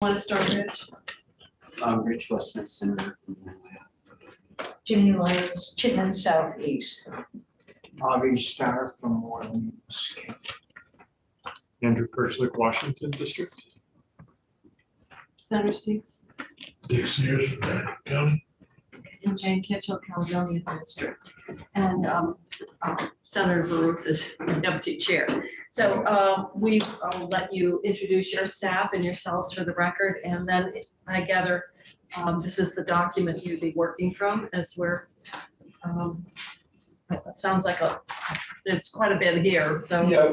Want to start, Rich? Rich Westminster from Jimmy Lyons, Chittenden Southeast. Bobby Starr from Orleans. Andrew Kirchlick, Washington District. Senator Seats Dick Sears, County. and Jane Kitchell, Caledonia District. And Senator Baruch is an empty chair. So I'll let you introduce your staff and yourselves for the record. And then I gather this is the document you'd be working from as we're, it sounds like it's quite a bit here. So Yeah,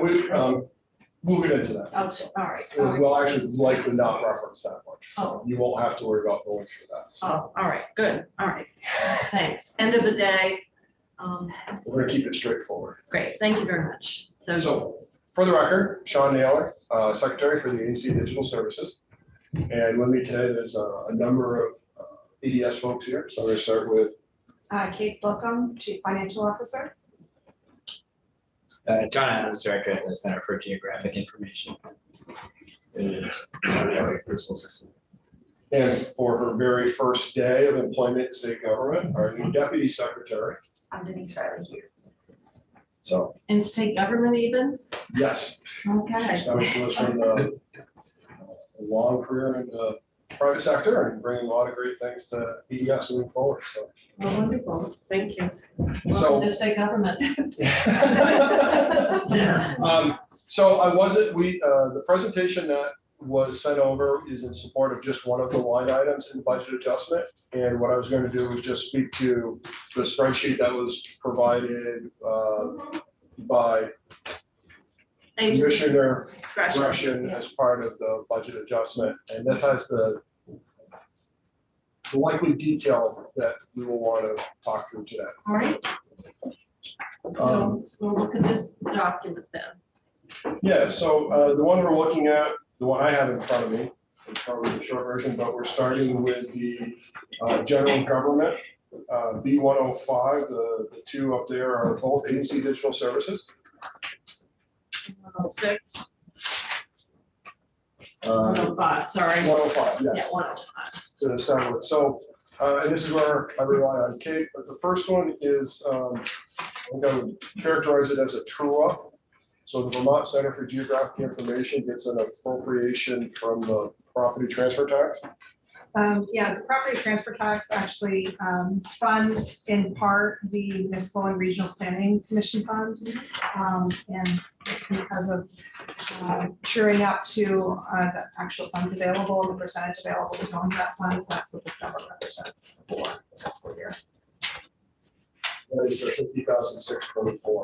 we'll get into that. oh, so, all right. We'll actually likely not reference that much. Oh. So you won't have to worry about going through that. So Oh, all right, good. All right. Thanks. End of the day. we're gonna keep it straightforward. Great. Thank you very much. So for the record, Sean Naylor, Secretary for the Agency of Digital Services. And with me today, there's a number of EDS folks here. So I'm gonna start with Kate Slocum, Chief Financial Officer. John Adams, Director at the Center for Geographic Information. Principal System. and for her very first day of employment in state government, our new Deputy Secretary. I'm Denise Riley Hughes. So, In state government even? yes. Okay. She's coming to us from a long career in the private sector and bringing a lot of great things to EDS moving forward, so. Oh, wonderful. Thank you. So- Welcome to state government. So I wasn't, the presentation that was sent over is in support of just one of the line items in budget adjustment. And what I was going to do was just speak to the spreadsheet that was provided by Commissioner Gresham as part of the budget adjustment. And this has the likely detail that we will want to talk through today. All right. So we'll look at this document then. Yeah, so the one we're looking at, the one I have in front of me, is probably the short version, but we're starting with the general government, B105, the two up there are both agency digital services. 106, Uh, 105, sorry. 105, Yeah, yes, 105. to start with. So, and this is where I rely on Kate, but the first one is, I'm going to characterize it as a true up. So the Vermont Center for Geographic Information gets an appropriation from the property transfer tax. Yeah, the property transfer tax actually funds in part the municipal and regional planning commission funds. And because of truing up to the actual funds available and the percentage available to go into that fund, that's what this number represents for this fiscal year. That is the 50,624.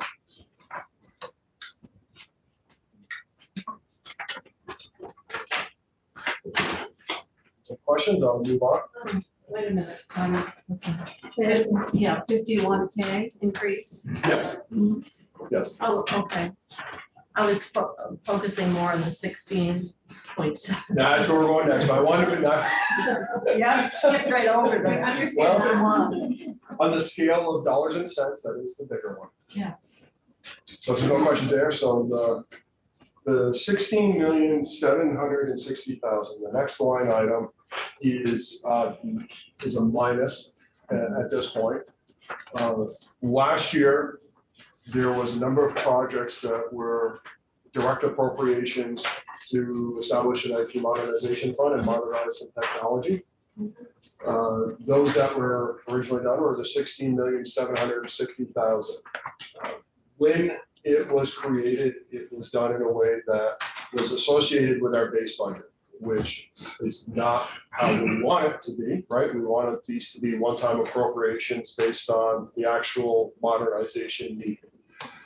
So questions, I'll move on. Wait a minute. Yeah, 51K increase. Yes. Yes. Oh, okay. I was focusing more on the 16.7. That's where we're going next. But I wanted to not, Yeah, skipped right over We that. understand Well, one. on the scale of dollars and cents, that is the bigger one. Yes. So there's no questions there. So the 16,760,000, the next line item is a minus at this point. Last year, there was a number of projects that were direct appropriations to establish an IT modernization fund and modernize some technology. Those that were originally done were the 16,760,000. When it was created, it was done in a way that was associated with our base budget, which is not how we want it to be, right? We wanted these to be one-time appropriations based on the actual modernization need.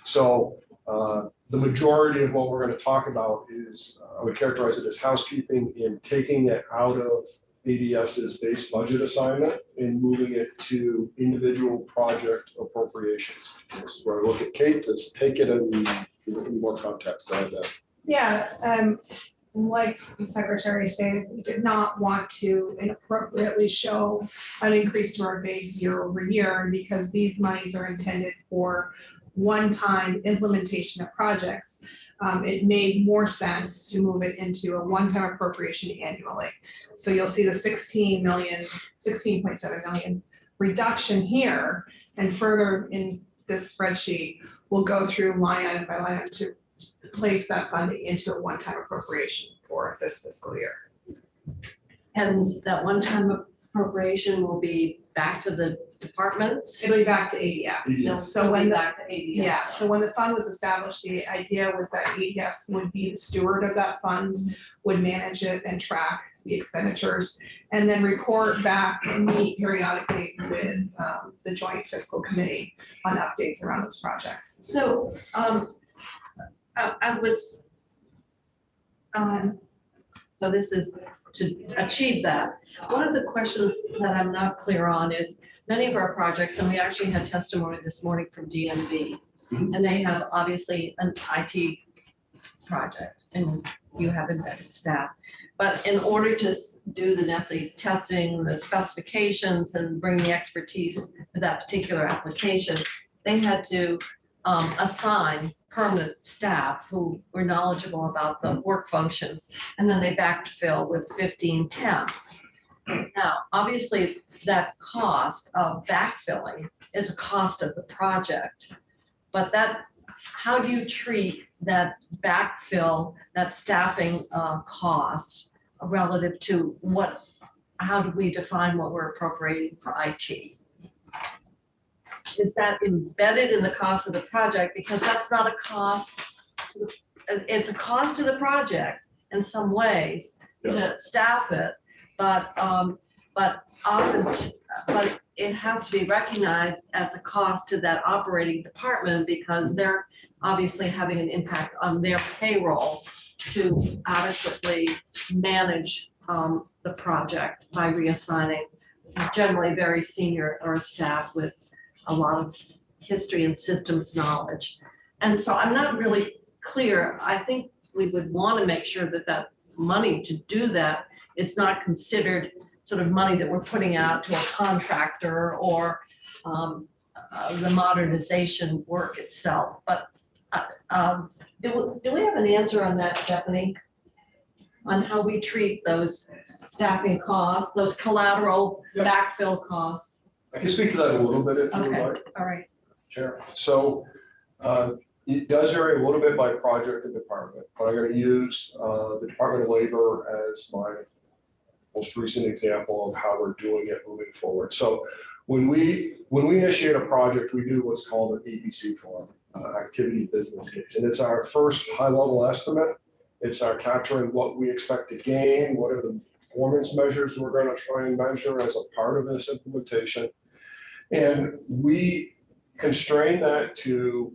So the majority of what we're going to talk about is, I would characterize it as housekeeping in taking it out of ADS's base budget assignment and moving it to individual project appropriations. This is where I look at Kate, let's take it in more context. Yeah, like the secretary stated, we did not want to inappropriately show an increase to our base year over year because these monies are intended for one-time implementation of projects. it made more sense to move it into a one-time appropriation annually. So you'll see the 16.7 million reduction here, and further in this spreadsheet, we'll go through line item by line item to place that funding into a one-time appropriation for this fiscal year. And that one-time appropriation will be back to the departments? It'll be back to ADS. So when the, back to ADS. yeah, so when the fund was established, the idea was that ADS would be the steward of that fund, would manage it and track the expenditures, and then report back and meet periodically with the joint fiscal committee on updates around those projects. So, I was, so this is to achieve that. One of the questions that I'm not clear on is many of our projects, and we actually had testimony this morning from DNV, and they have obviously an IT project, and you have embedded staff. But in order to do the necessary testing, the specifications, and bring the expertise to that particular application, they had to assign permanent staff who were knowledgeable about the work functions, and then they backfill with 15 temps. Now, obviously, that cost of backfilling is a cost of the project, but that, how do you treat that backfill, that staffing cost relative to what, how do we define what we're appropriating for IT? Is that embedded in the cost of the project? Because that's not a cost, it's a cost to the project in some ways to staff it, but often, but it has to be recognized as a cost to that operating department because they're obviously having an impact on their payroll to adequately manage the project by reassigning generally very senior or staff with a lot of history and systems knowledge. And so I'm not really clear. I think we would want to make sure that that money to do that is not considered sort of money that we're putting out to a contractor or the modernization work itself. But do we have an answer on that, Stephanie? On how we treat those staffing costs, those collateral backfill costs? I can speak to that a little bit if you would Okay, like, all right. Chair. So it does vary a little bit by project and department, but I'm going to use the Department of Labor as my most recent example of how we're doing it moving forward. So when we initiate a project, we do what's called an ABC form, activity business case, and it's our first high-level estimate. It's our capturing what we expect to gain, what are the performance measures we're going to try and measure as a part of this implementation. And we constrain that to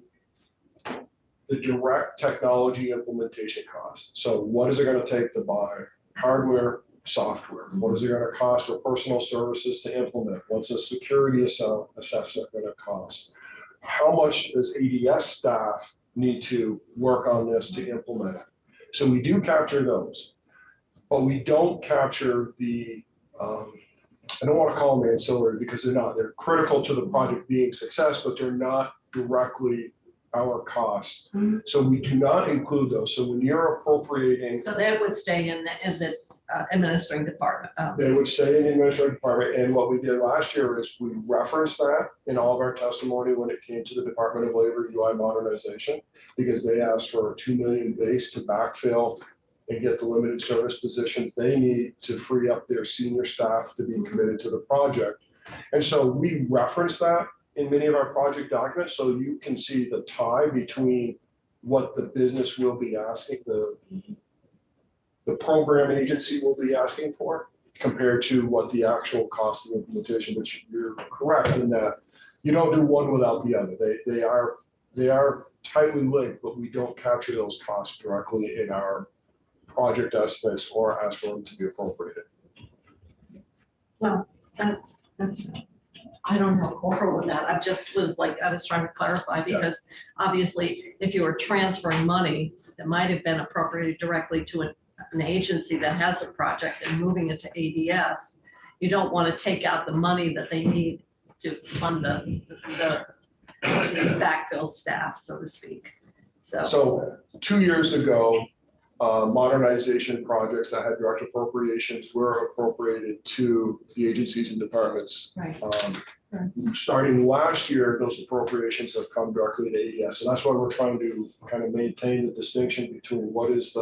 the direct technology implementation cost. So what is it going to take to buy hardware, software? What is it going to cost for personal services to implement? What's a security assessment going to cost? How much does ADS staff need to work on this to implement it? So we do capture those, but we don't capture the, I don't want to call them ancillary because they're not. They're critical to the project being success, but they're not directly our cost. So we do not include those. So when you're appropriating. So that would stay in the administrative department. They would stay in the administrative department. And what we did last year is we referenced that in all of our testimony when it came to the Department of Labor UI modernization, because they asked for a 2 million base to backfill and get the limited service positions they need to free up their senior staff to be committed to the project. And so we reference that in many of our project documents, so you can see the tie between what the business will be asking, the program agency will be asking for, compared to what the actual cost of implementation, which you're correct in that you don't do one without the other. They are tightly linked, but we don't capture those costs directly in our project estimates or ask for them to be appropriated. No, that's, I don't have a quarrel with that. I just was like, I was trying to clarify because obviously if you were transferring money that might have been appropriated directly to an agency that has a project and moving it to ADS, you don't want to take out the money that they need to fund the backfill staff, so to speak. So 2 years ago, modernization projects that had direct appropriations were appropriated to the agencies and departments. Right. Starting last year, those appropriations have come directly to AES. And that's why we're trying to kind of maintain the distinction between what's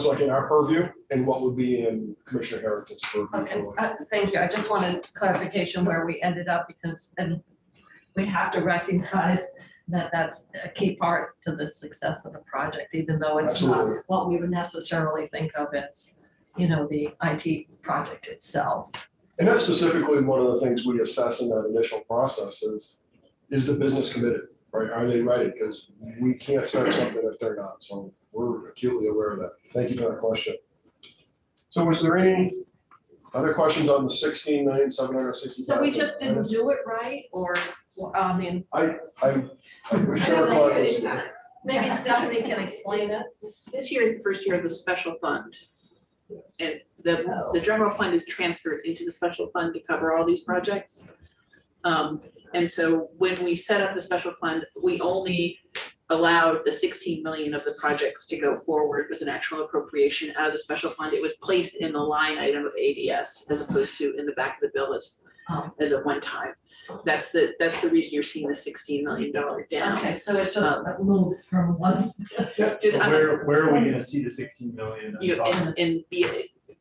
like in our purview and what would be in Commissioner Harrington's purview. Okay, thank you. I just wanted clarification where we ended up because, and we have to recognize that that's a key part to the success of the project, even though it's Absolutely. not what we would necessarily think of as, the IT project itself. And that's specifically one of the things we assess in that initial process is the business committed, right? Are they ready? Because we can't start something if they're not. So we're acutely aware of that. Thank you for that question. So was there any other questions on the 16,760,000? So we just didn't do it right, or, I mean, I wish there were questions. maybe Stephanie can explain it. This year is the first year of the special fund. And the general fund is transferred into the special fund to cover all these projects. And so when we set up the special fund, we only allowed the 16 million of the projects to go forward with an actual appropriation out of the special fund. It was placed in the line item of ADS as opposed to in the back of the bill as a one time. That's the reason you're seeing the $16 million down. Okay, so it's just a move from one. Just, So where are we gonna see the 16 million?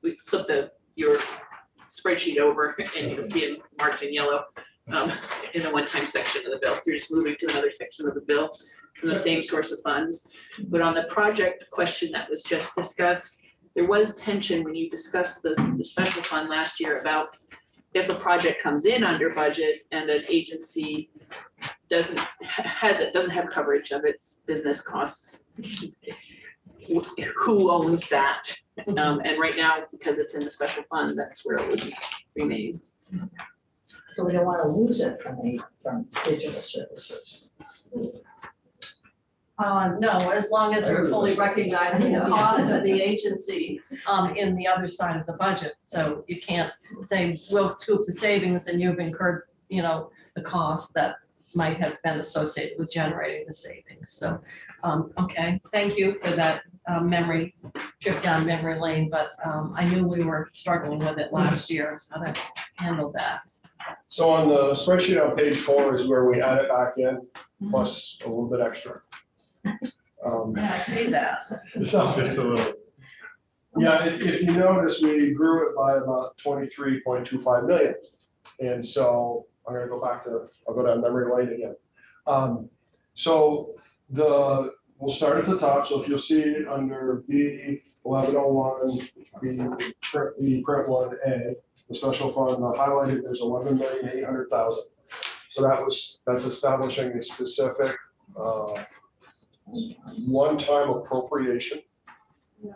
we flip your spreadsheet over and you'll see it marked in yellow in the one-time section of the bill. You're just moving to another section of the bill from the same source of funds. But on the project question that was just discussed, there was tension when you discussed the special fund last year about if a project comes in under budget and an agency doesn't have coverage of its business costs, who owns that? And right now, because it's in the special fund, that's where it would remain. So we don't want to lose it from digital services. No, as long as we're fully recognizing the cost of the agency in the other side of the budget. So you can't say, we'll scoop the savings and you've incurred, the cost that might have been associated with generating the savings. So, okay, thank you for that memory trip down memory lane, but I knew we were struggling with it last year, how to handle that. So on the spreadsheet on page 4 is where we add it back in, plus a little bit extra. Yeah, I see that. So, Just a little. yeah, if you notice, we grew it by about 23.25 million. And so I'm gonna go I'll go down memory lane again. So we'll start at the top. So if you'll see under B1101, the print 1A, the special fund, highlighted, there's 11,800,000. So that's establishing a specific one-time appropriation. No,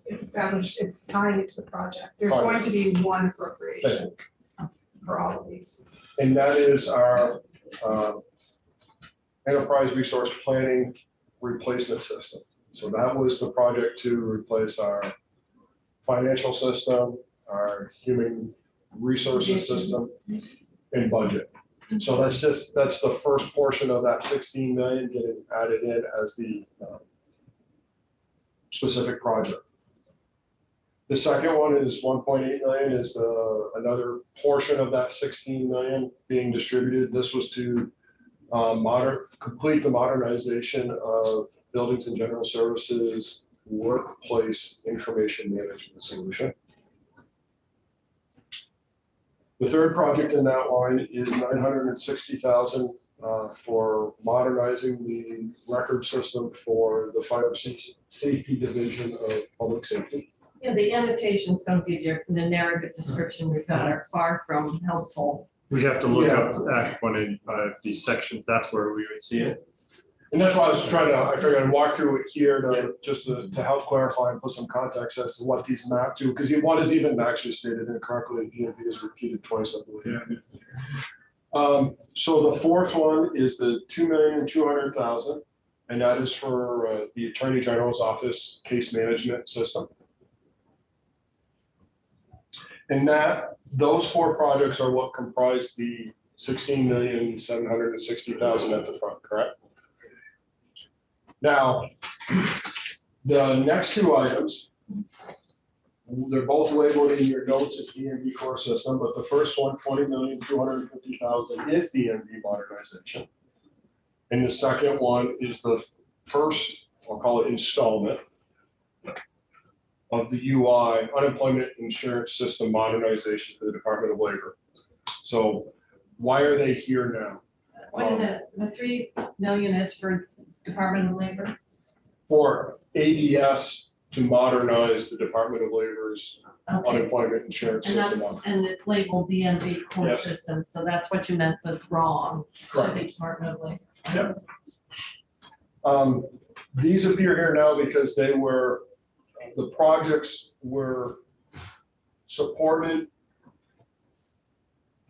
it's established, it's tying it to the project. There's going to be one appropriation for all of these. And that is our enterprise resource planning replacement system. So that was the project to replace our financial system, our human resources system, and budget. So that's the first portion of that 16 million getting added in as the specific project. The second one is 1.8 million is another portion of that 16 million being distributed. This was to complete the modernization of buildings and general services workplace information management solution. The third project in that line is 960,000 for modernizing the record system for the fire safety division of public safety. Yeah, the annotations don't give you the narrative description we've got are far from helpful. We'd have to look up Act 1 in these sections. That's where we would see it. And that's why I was I figured I'd walk through it here to help clarify and put some context as to what these map to, because one is even actually stated incorrectly, the DMV is repeated twice, I believe. Yeah. So the fourth one is the 2,200,000, and that is for the Attorney General's office case management system. And those 4 projects are what comprise the 16,760,000 at the front, correct? Now, the next two items, they're both labeled in your notes as DMV core system, but the first one, 20,250,000 is DMV modernization. And the second one is the first, I'll call it installment of the UI, unemployment insurance system modernization for the Department of Labor. So why are they here now? Wait a minute, the 3 million is for Department of Labor? For ADS to modernize the Department of Labor's Okay. unemployment insurance And that's, system. and it's labeled DMV core Yes. system, so that's what you meant was wrong. To Correct. the Department of Labor. Yep. These appear here now because they were, the projects were supported.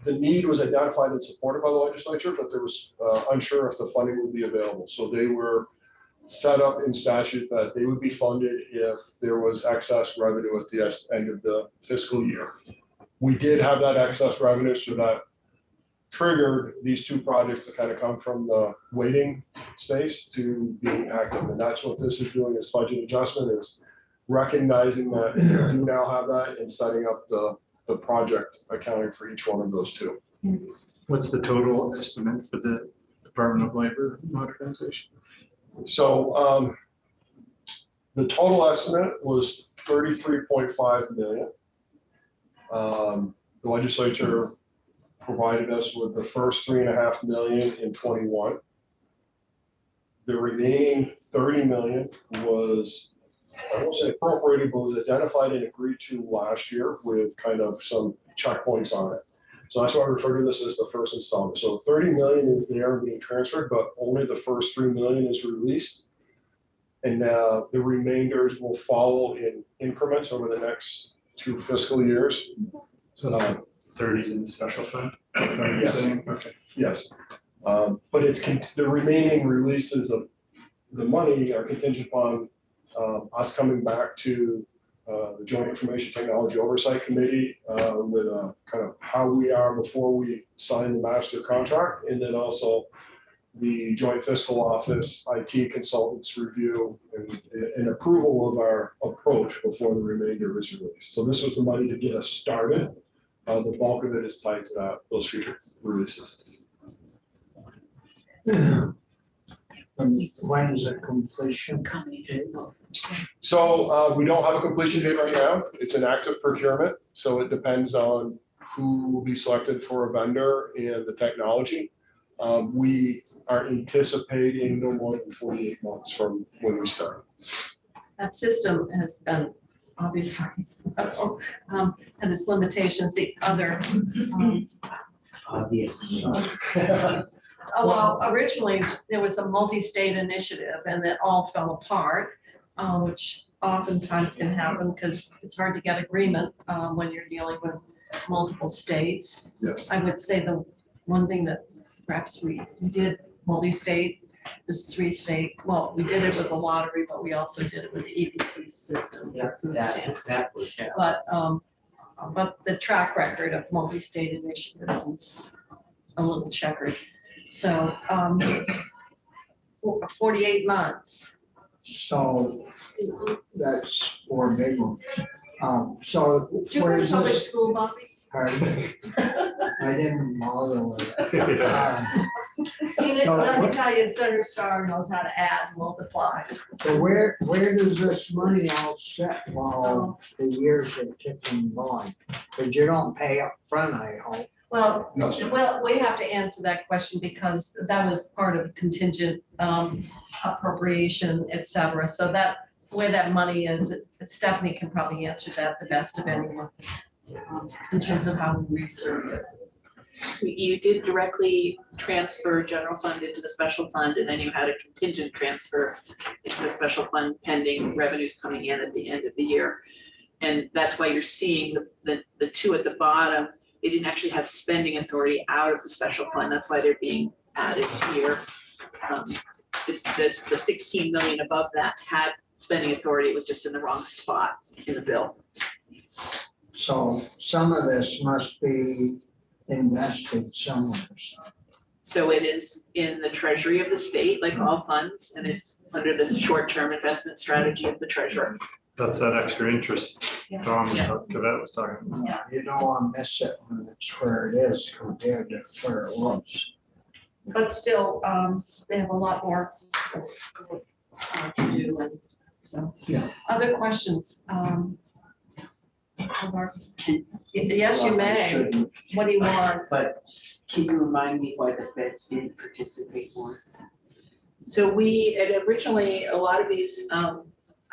The need was identified and supported by the legislature, but there was unsure if the funding would be available. So they were set up in statute that they would be funded if there was excess revenue at the end of the fiscal year. We did have that excess revenue, so that triggered these two projects to kind of come from the waiting space to being active. And that's what this is doing, is budget adjustment, is recognizing that you do now have that and setting up the project accounting for each one of those two. What's the total estimate for the Department of Labor modernization? So the total estimate was 33.5 million. The legislature provided us with the first 3.5 million in 21. The remaining 30 million was, I won't say appropriated, but was identified and agreed to last year with kind of some checkpoints on it. So that's why I refer to this as the first installment. So 30 million is there and being transferred, but only the first 3 million is released. And the remainders will follow in increments over the next 2 fiscal years. So 30's in the special fund? Is that what you're Yes. saying? Okay. Yes. But it's, the remaining releases of the money are contingent upon us coming back to the Joint Information Technology Oversight Committee with kind of how we are before we sign the master contract, and then also the Joint Fiscal Office IT consultants review and approval of our approach before the remainder is released. So this was the money to get us started. The bulk of it is tied to those future releases. And when's the completion? So we don't have a completion date right now. It's an active procurement, so it depends on who will be selected for a vendor and the technology. We are anticipating no more than 48 months from when we start. That system has been obviously, and its limitations, the other, Obviously. well, originally there was a multi-state initiative and it all fell apart, which oftentimes can happen because it's hard to get agreement when you're dealing with multiple states. Yes. I would say the one thing that perhaps we did multi-state, this 3-state, well, we did it with the lottery, but we also did it with the EBT system for food stamps. But the track record of multi-state initiatives is a little checkered. So 48 months. So that's 4 big ones. So Did you go to public school, Bobby? pardon? I didn't bother with it. That Italian Center Star knows how to add, multiply. So where does this money all set while the years are ticking by? Because you don't pay up front, I hope. Well, No, sir. well, we have to answer that question because that was part of contingent appropriation, et cetera. So that, where that money is, Stephanie can probably answer that the best of anyone in terms of how we reserve it. You did directly transfer general fund into the special fund, and then you had a contingent transfer into the special fund pending revenues coming in at the end of the year. And that's why you're seeing the two at the bottom. They didn't actually have spending authority out of the special fund. That's why they're being added here. The 16 million above that had spending authority. It was just in the wrong spot in the bill. So some of this must be invested somewhere. So it is in the treasury of the state, like all funds, and it's under this short-term investment strategy of the treasurer. That's that extra interest Yeah. Tom, Yeah. Kavette was talking about. You don't wanna miss it when it's where it is compared to where it was. But still, they have a lot more to do, and so. Yeah. Other questions? Yes, you Well, I may. shouldn't, What do you want? but can you remind me why the feds didn't participate more? So we had originally, a lot of these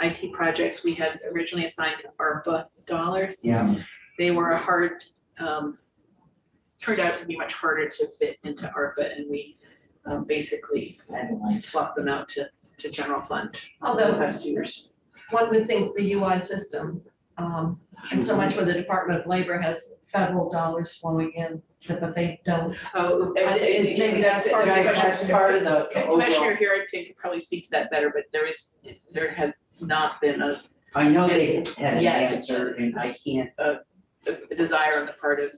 IT projects, we had originally assigned to ARPA dollars. Yeah. They were a hard, turned out to be much harder to fit into ARPA, and we basically swapped them out to general fund the Although, past 2 years. one would think the UI system, and so much where the Department of Labor has federal dollars flowing in, but they don't. Oh, Maybe that's part of the Right, question. that's part of the Commissioner overall. Garrett could probably speak to that better, but there has not been a I know they Yes. had an Yes. answer and I can't, desire on the part of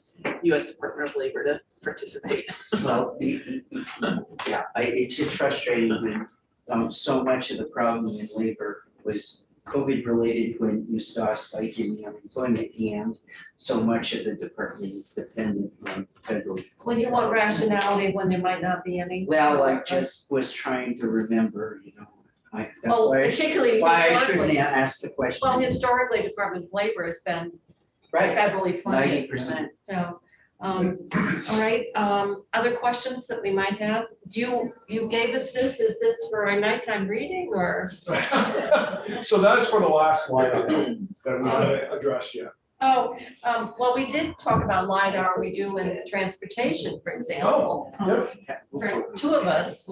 US Department of Labor to participate. well, yeah, it's just frustrating when so much of the problem in labor was COVID related when you saw a spike in the unemployment, and so much of the department is dependent on federal. Well, you want rationality when there might not be any. Well, I just was trying to remember, that's Well, why, particularly why I shouldn't historically, ask the question. well, historically, Department of Labor has been Right, federally funded. 90%. So, all right, other questions that we might have? You gave us this, is this for a nighttime reading or? So that's for the last line item that we haven't addressed yet. Oh, well, we did talk about LiDAR, we do in transportation, for example. Yep. For two of us,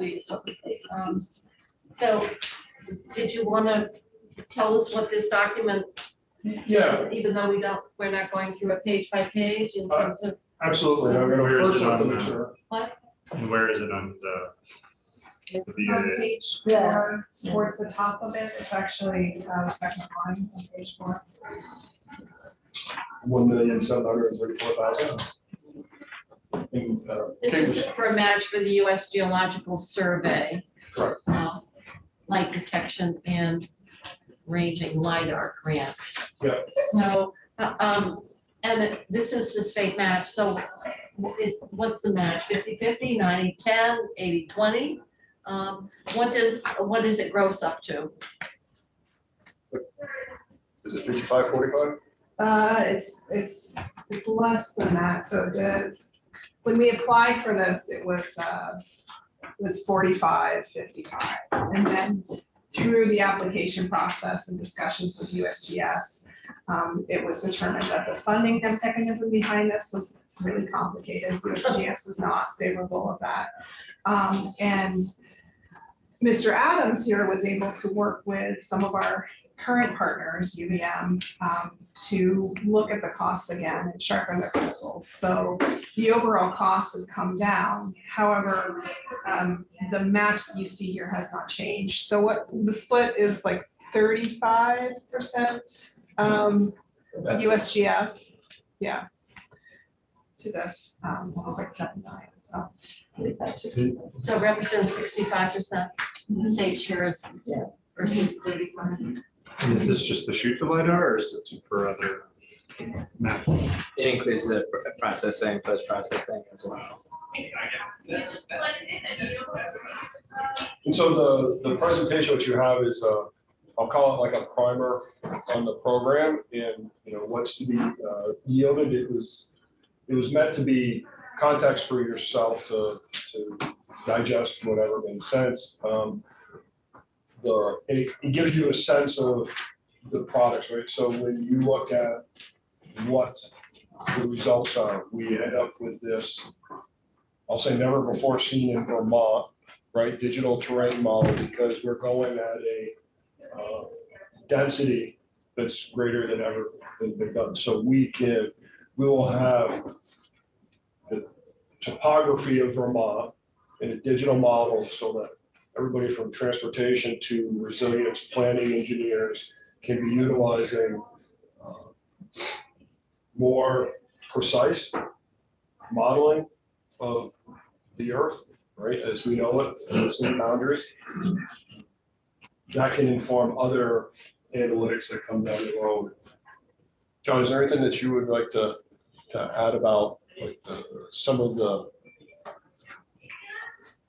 so did you want to tell us what this document Yeah, is, even though we're not going through it page by page in terms of, absolutely. I'm gonna Where is first it look to on make the- sure. And where is it on the? It's The on VA. page Yeah. 4, towards the top of it, it's actually the second line on page 4. 1,734,000. this is for a match for the US Geological Survey. Correct. Light detection and ranging LiDAR grant. Yeah. So, and this is the state match, so what's the match, 50/50, 90/10, 80/20? What does it gross up to? Is it 55-45? It's less than that, so when we applied for this, it was 45-55. And then through the application process and discussions with USGS, it was determined that the funding mechanism behind this was really complicated. USGS was not favorable of that. And Mr. Adams here was able to work with some of our current partners, UVM, to look at the costs again and sharpen their pencils. So the overall cost has come down. However, the match that you see here has not changed. So what the split is like 35% USGS, yeah, to this 1.79. So So it represents 65%, the state shares versus 35. And is this just the shoot the LiDAR or is it for other maps? It includes the processing, post-processing as well. And so the presentation which you have is, I'll call it like a primer on the program and, what's to be yielded. It was meant to be context for yourself to digest whatever made sense. It gives you a sense of the products, right? So when you look at what the results are, we end up with this, I'll say never before seen in Vermont, right? Digital terrain model, because we're going at a density that's greater than ever been done. So we will have the topography of Vermont in a digital model so that everybody from transportation to resilience planning engineers can be utilizing more precise modeling of the earth right, as we know it, in the state boundaries. That can inform other analytics that come down the road. John, is there anything that you would like to add about like some of the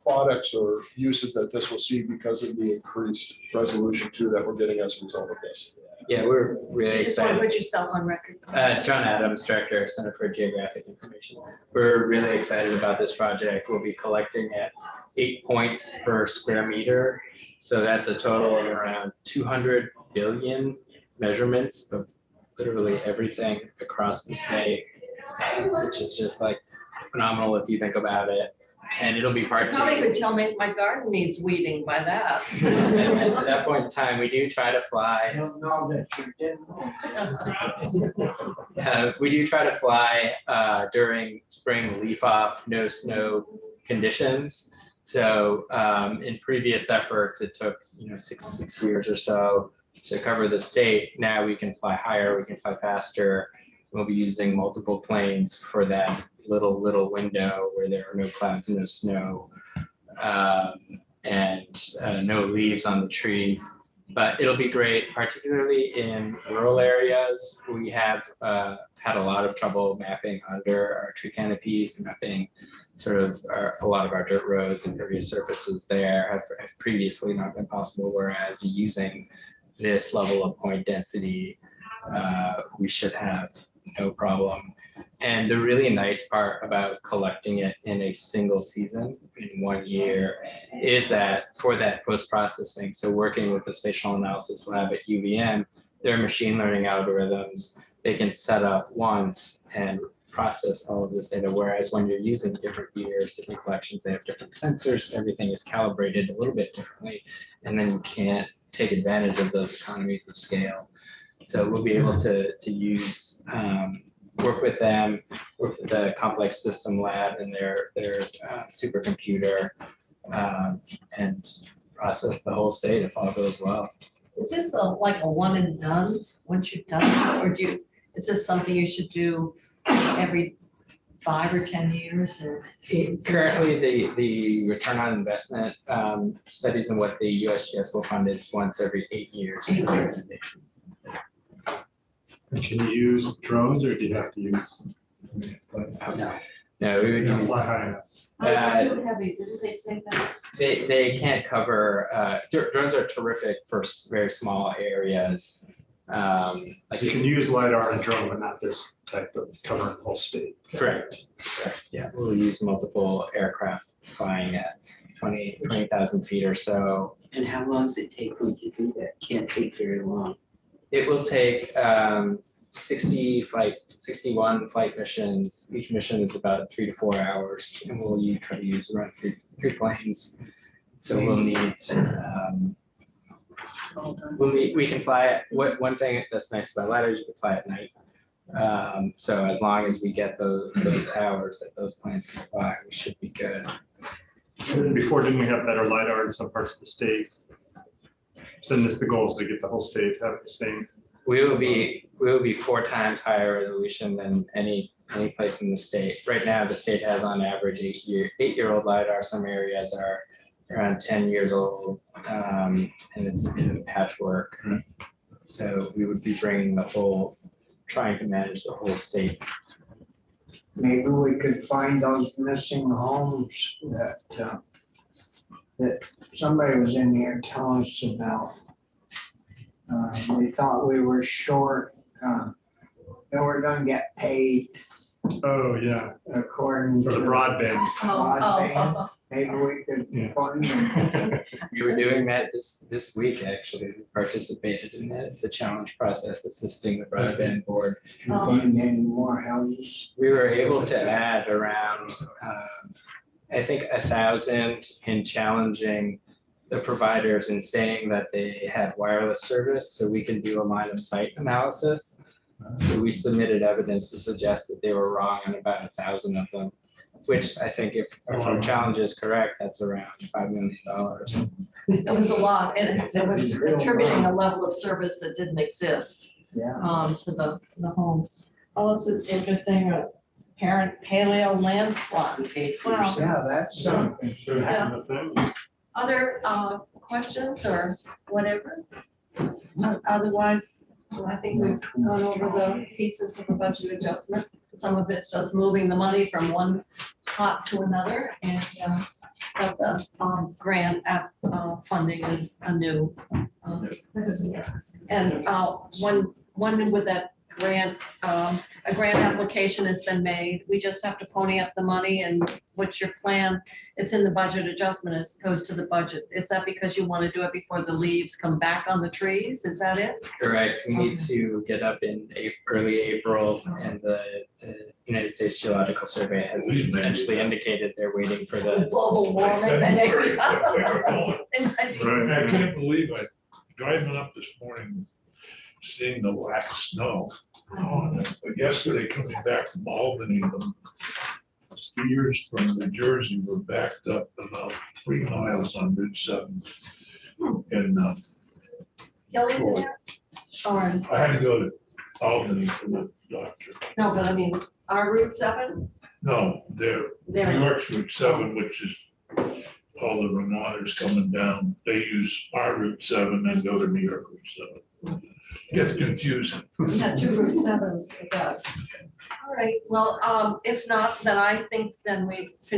products or uses that this will see because of the increased resolution too that we're getting as a result of this? Yeah, we're really You just want to excited. put yourself on record. John Adams, Director, Center for Geographic Information. We're really excited about this project. We'll be collecting at 8 points per square meter. So that's a total of around 200 billion measurements of literally everything across the state, which is just like phenomenal if you think about it. And it'll be part two. Probably could tell me my garden needs weeding by that. And at that point in time, we do try to I fly. don't know that you didn't. We do try to fly during spring leaf off, no snow conditions. So in previous efforts, it took six years or so to cover the state. Now we can fly higher, we can fly faster. We'll be using multiple planes for that little window where there are no clouds and no snow and no leaves on the trees. But it'll be great, particularly in rural areas. We have had a lot of trouble mapping under our tree canopies, mapping sort of a lot of our dirt roads and impervious surfaces there have previously not been possible, whereas using this level of point density, we should have no problem. And the really nice part about collecting it in a single season in 1 year is that for that post-processing, so working with the spatial analysis lab at UVM, their machine learning algorithms, they can set up once and process all of this data, whereas when you're using different years, different collections, they have different sensors, everything is calibrated a little bit differently, and then you can't take advantage of those economies of scale. So we'll be able to use work with them, work with the complex system lab and their supercomputer, and process the whole state if all goes well. Is this like a one and done once you've done this, or is this something you should do every 5 or 10 years? Or? Currently, the return on investment studies and what the USGS will fund is once every 8 years is the recommendation. And can you use drones or do you have to use? No, we would You don't use, fly high enough. It's too heavy, didn't they say that? they can't cover, drones are terrific for very small areas. Like You can use LiDAR and drone, but not this type of covering the whole state. Correct, yeah, we'll use multiple aircraft flying at 20,000 feet or so. And how long does it take when you do that? Can't take very long. It will take 61 flight missions. Each mission is about 3 to 4 hours, and we'll try to use around three planes. So we'll need, we can fly, one thing that's nice about LiDAR is you can fly at night. So as long as we get those hours that those planes can fly, we should be good. And before, didn't we have better LiDAR in some parts of the state? So this the goal is to get the whole state, have it the same. We will be 4 times higher resolution than any place in the state. Right now, the state has on average 8-year-old LiDAR. Some areas are around 10 years old, and it's a bit of patchwork. So we would be bringing trying to manage the whole state. Maybe we could find those missing homes that somebody was in here telling us about. They thought we were short, they were gonna get paid Oh, yeah, according to. for the broadband. Broadband. Maybe we could Yeah. fund them. We were doing that this week, actually. We participated in the challenge process, assisting the broadband board. Fund any more houses. We were able to add around, I think, 1,000 in challenging the providers and saying that they had wireless service, so we can do a line of sight analysis. So we submitted evidence to suggest that they were wrong on about 1,000 of them, which I think if our challenge is correct, that's around $5 million. It was a lot, and it was attributing a level of service that didn't exist Yeah. to the homes. Oh, it's interesting. parent paleo land swap. You paid for Wow. yourself. Yeah, that's something. Should have happened to them. Other questions or whatever? Otherwise, I think we've gone over the pieces of the budget adjustment. Some of it's just moving the money from one pot to another, and but the grant app funding is a new. And one with that grant, a grant application has been made. We just have to pony up the money, and what's your plan? It's in the budget adjustment as opposed to the budget. Is that because you want to do it before the leaves come back on the trees? Is that it? Correct. We need to get up in early April, and the United States Geological Survey has essentially indicated they're waiting for the. Global warming. Right. I can't believe I, driving up this morning, seeing the wax snow. But yesterday, coming back from Albany, the skiers from New Jersey were backed up about 3 miles on Route 7. And Going there? Or, I had to go to Albany for the doctor. no, but I mean, our Route 7? No, New There. York's Route 7, which is all the Vermonters coming down. They use our Route 7 and go to New York Route 7. Gets confusing. Yeah, 2 Route 7, it does. All right, well, if not, then I think then we've finished